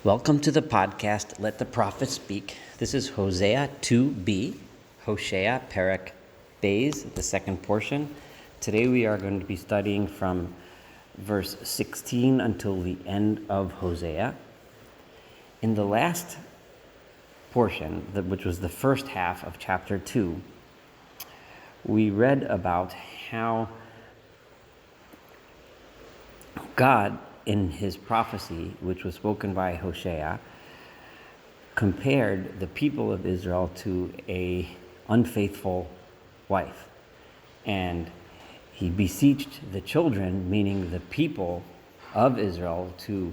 Welcome to the podcast, Let the Prophet Speak. This is Hosea 2b, Hosea Perek Beis, the second portion. Today we are going to be studying from verse 16 until the end of Hosea. In the last portion, which was the first half of chapter 2, we read about how God, in his prophecy, which was spoken by Hosea, compared the people of Israel to a unfaithful wife. And he beseeched the children, meaning the people of Israel, to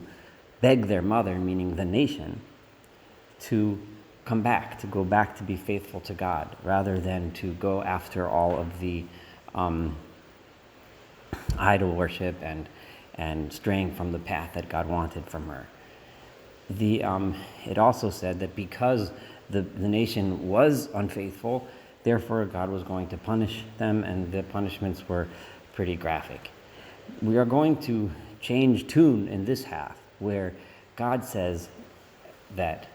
beg their mother, meaning the nation, to come back, to go back to be faithful to God, rather than to go after all of the idol worship and straying from the path that God wanted from her. It also said that because the nation was unfaithful, therefore God was going to punish them, and the punishments were pretty graphic. We are going to change tune in this half, where God says that,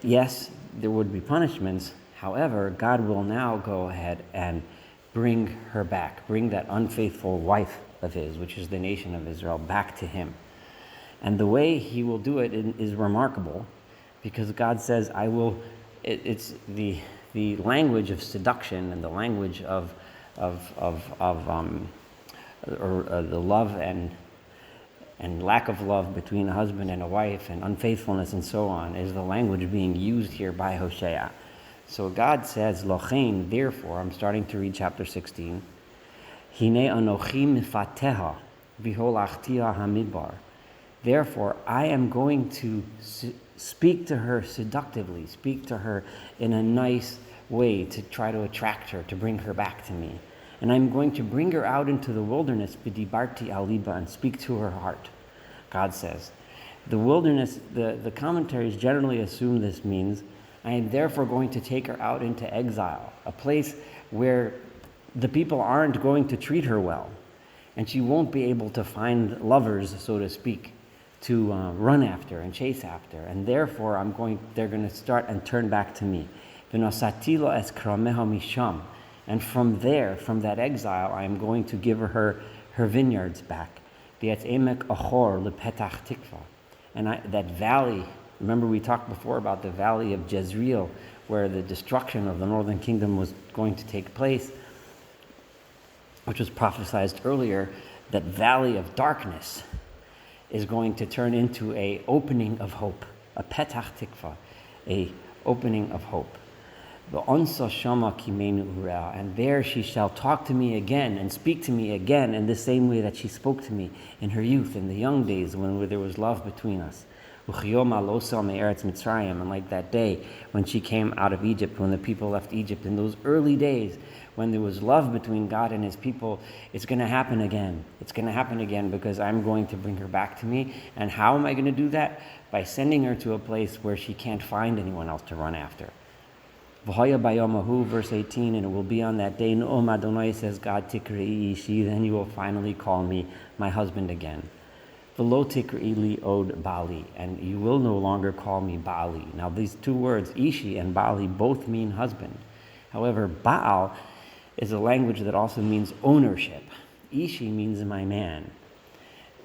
yes, there would be punishments. However, God will now go ahead and bring her back, bring that unfaithful wife of his, which is the nation of Israel, back to him. And the way he will do it is remarkable, because God says, I will, it's the language of seduction and the language of the love and lack of love between a husband and a wife, and unfaithfulness and so on, is the language being used here by Hosea. So God says, Lochein, therefore, I'm starting to read chapter 16, Hine anochi mifateha v'holachtia hamidbar. Therefore, I am going to speak to her seductively, speak to her in a nice way to try to attract her, to bring her back to me. And I'm going to bring her out into the wilderness, v'dibarti al liba, and speak to her heart, God says. The wilderness, the commentaries generally assume this means, I am therefore going to take her out into exile, a place where the people aren't going to treat her well, and she won't be able to find lovers, so to speak, to run after and chase after, and therefore they're going to start and turn back to me. And from there, from that exile, I am going to give her vineyards back. And that valley, remember we talked before about the valley of Jezreel, where the destruction of the northern kingdom was going to take place, which was prophesied earlier. That valley of darkness is going to turn into a opening of hope, a petach tikva, a opening of hope. And there she shall talk to me again and speak to me again in the same way that she spoke to me in her youth, in the young days when there was love between us. And like that day when she came out of Egypt, when the people left Egypt, in those early days when there was love between God and his people, it's going to happen again. It's going to happen again, because I'm going to bring her back to me. And how am I going to do that? By sending her to a place where she can't find anyone else to run after. Verse 18, and it will be on that day, No'om Adonai, says God, Tikre'i ishi, then you will finally call me my husband again. V'lo tikre'i li od Bali, and you will no longer call me Bali. Now these two words, ishi and Bali, both mean husband. However, Baal is a language that also means ownership. Ishi means my man.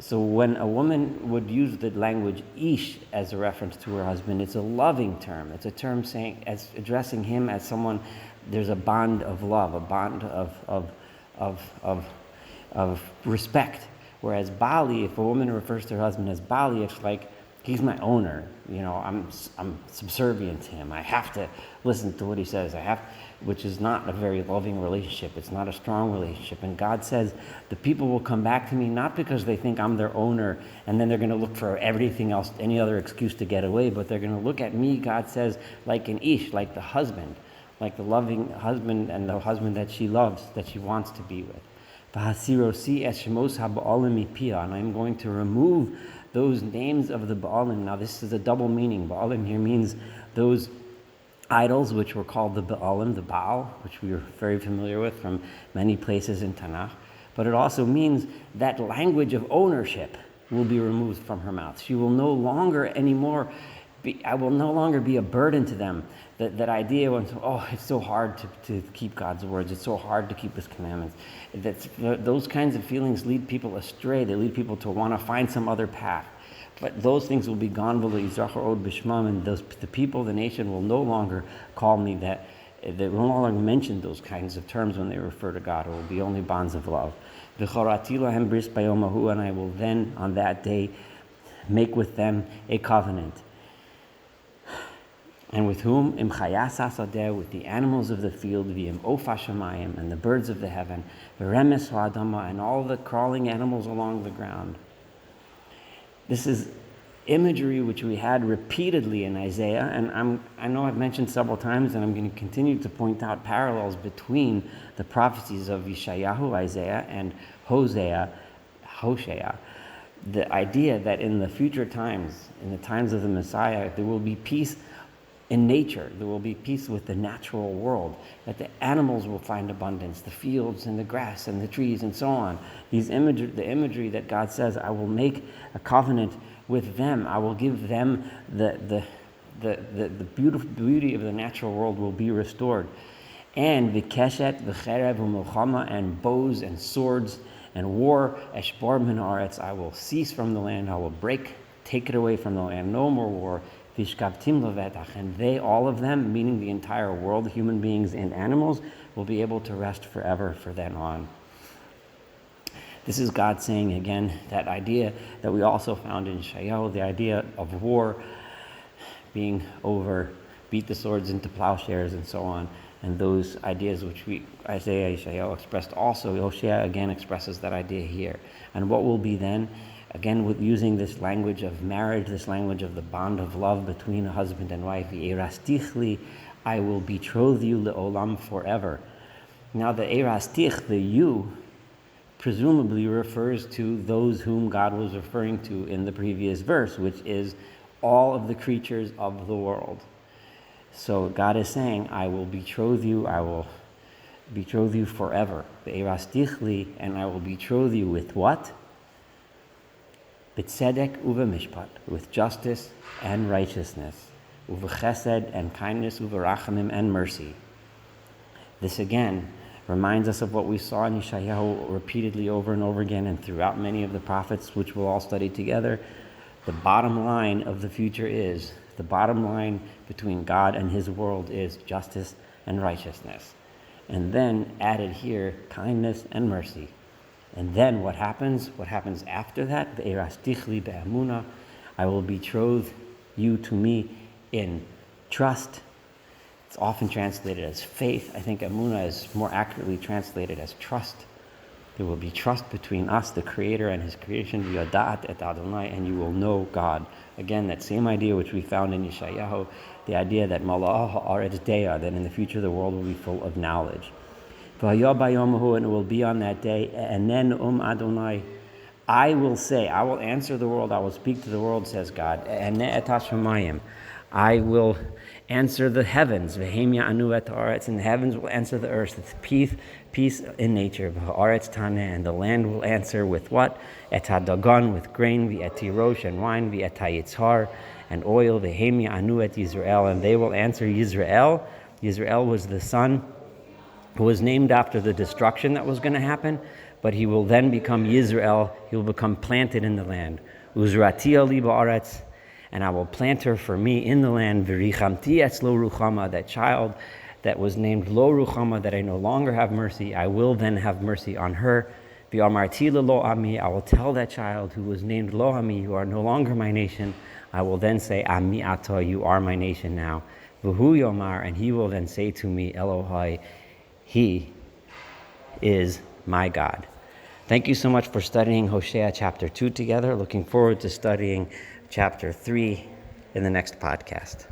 So when a woman would use the language ish as a reference to her husband, it's a loving term. It's a term saying, as addressing him as someone, there's a bond of love, a bond of respect. Whereas Bali, if a woman refers to her husband as Bali, it's like, he's my owner. I'm subservient to him. I have to listen to what he says. Which is not a very loving relationship. It's not a strong relationship. And God says the people will come back to me not because they think I'm their owner and then they're going to look for everything else, any other excuse to get away, but they're going to look at me, God says, like an ish, like the husband, like the loving husband, and the husband that she loves, that she wants to be with. And I'm going to remove those names of the Baalim. Now this is a double meaning. Baalim here means those idols, which were called the Baalim, the Baal, which we are very familiar with from many places in Tanakh. But it also means that language of ownership, will be removed from her mouth. She will no longer anymore I will no longer be a burden to them. That idea when, it's so hard to keep God's words. It's so hard to keep His commandments. Those kinds of feelings lead people astray. They lead people to want to find some other path. But those things will be gone, and the people, the nation, will no longer call me that. They will no longer mention those kinds of terms when they refer to God. It will be only bonds of love. And I will then, on that day, make with them a covenant. And with whom? Im chayas hasadeh, with the animals of the field, v'im ofa shamayim, and the birds of the heaven, v'remes ha'adama, and all the crawling animals along the ground. This is imagery which we had repeatedly in Isaiah, and I know I've mentioned several times, and I'm going to continue to point out parallels between the prophecies of Yeshayahu, Isaiah, and Hosea. The idea that in the future times, in the times of the Messiah, there will be peace in nature. There will be peace with the natural world, that the animals will find abundance, the fields and the grass and the trees and so on. The imagery that God says, I will make a covenant with them. I will give them the beautiful beauty of the natural world will be restored. And the keshet, the cherev, u'milchama, and bows and swords and war, eshbar min haaretz, I will cease from the land. I will take it away from the land. No more war. And they, all of them, meaning the entire world, human beings and animals, will be able to rest forever from then on. This is God saying again that idea that we also found in Yeshayahu, the idea of war being over, beat the swords into plowshares and so on, and those ideas which Isaiah, Yeshayahu expressed also. Hosea again expresses that idea here. And what will be then? Again, with using this language of marriage, this language of the bond of love between a husband and wife, Erastichli, I will betroth you le'olam, forever. Now the erastich, the you, presumably refers to those whom God was referring to in the previous verse, which is all of the creatures of the world. So God is saying, I will betroth you forever. The erastichli, and I will betroth you with what? B'tzedek u'v'mishpat, with justice and righteousness, u'v'chesed, and kindness, u'v'rachamim, and mercy. This again reminds us of what we saw in Yeshayahu repeatedly over and over again, and throughout many of the prophets, which we'll all study together. The bottom line of the future is, the bottom line between God and His world is justice and righteousness. And then added here, kindness and mercy. And then what happens? What happens after that? Ve'erastichli be'amuna, I will betroth you to me in trust. It's often translated as faith. I think amuna is more accurately translated as trust. There will be trust between us, the Creator, and His creation. V'yadaat et Adonai, and you will know God. Again, that same idea which we found in Yeshayahu, the idea that mala'ah ha'aretz de'ah, that in the future the world will be full of knowledge. And it will be on that day, and then Adonai, I will say, I will answer the world, I will speak to the world, says God. And I will answer the heavens, and the heavens will answer the earth. It's peace in nature. And the land will answer with what? Etadagon, with grain, v'etirosh, and wine, v'etayitzhar, and oil, v'hemia anu et Yisrael, and they will answer Yisrael. Yisrael was the son who was named after the destruction that was going to happen, but he will then become Yisrael. He will become planted in the land. Uzrati ali ba'aretz, and I will plant her for me in the land. V'richamti etz lo ruchama, that child that was named lo ruchama, that I no longer have mercy, I will then have mercy on her. V'amarti lo ami, I will tell that child who was named lo ami, you are no longer my nation. I will then say, ami ata, you are my nation now. V'hu yomar, and he will then say to me, Elohai, He is my God. Thank you so much for studying Hosea chapter 2 together. Looking forward to studying chapter 3 in the next podcast.